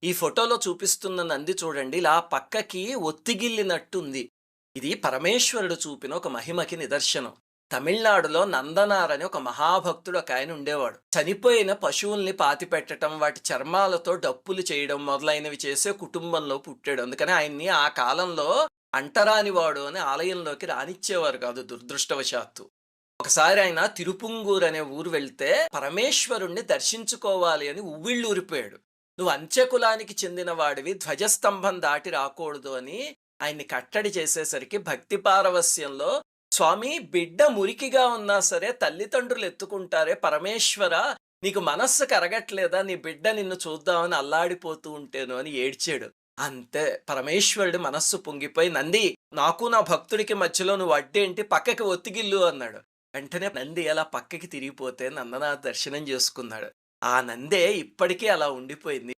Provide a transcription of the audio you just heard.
ఈ ఫోటోలో చూపిస్తున్న నంది చూడండి ఇలా పక్కకి ఒత్తిగిల్లినట్టుంది. ఇది పరమేశ్వరుడు చూపిన ఒక మహిమకి నిదర్శనం. తమిళనాడులో నందనార్ అని ఒక మహాభక్తుడు ఒకాయన ఉండేవాడు. చనిపోయిన పశువుల్ని పాతిపెట్టటం, వాటి చర్మాలతో డప్పులు చేయడం మొదలైనవి చేసే కుటుంబంలో పుట్టాడు. అందుకని ఆయన్ని ఆ కాలంలో అంటరానివాడు అని ఆలయంలోకి రానిచ్చేవారు కాదు దురదృష్టవశాత్తు. ఒకసారి ఆయన తిరుపుంగూర్ అనే ఊరు వెళ్తే పరమేశ్వరుణ్ణి దర్శించుకోవాలి అని ఉవ్విళ్ళూరిపోయాడు. నువ్వు అంత్యకులానికి చెందిన వాడివి, ధ్వజస్తంభం దాటి రాకూడదు అని ఆయన్ని కట్టడి చేసేసరికి భక్తి పారవస్యంలో, స్వామి బిడ్డ మురికిగా ఉన్నా సరే తల్లిదండ్రులు ఎత్తుకుంటారే పరమేశ్వర, నీకు మనస్సు కరగట్లేదా నీ బిడ్డ నిన్ను చూద్దామని అల్లాడిపోతూ ఉంటేను అని ఏడ్చాడు. అంతే పరమేశ్వరుడి మనస్సు పొంగిపోయి, నంది నాకు నా భక్తుడికి మధ్యలో నువ్వు అడ్డేంటి, పక్కకి ఒత్తిగిల్లు అన్నాడు. వెంటనే నంది అలా పక్కకి తిరిగిపోతే నందనాథ్ దర్శనం చేసుకున్నాడు. ఆ నందే ఇప్పటికీ అలా ఉండిపోయింది.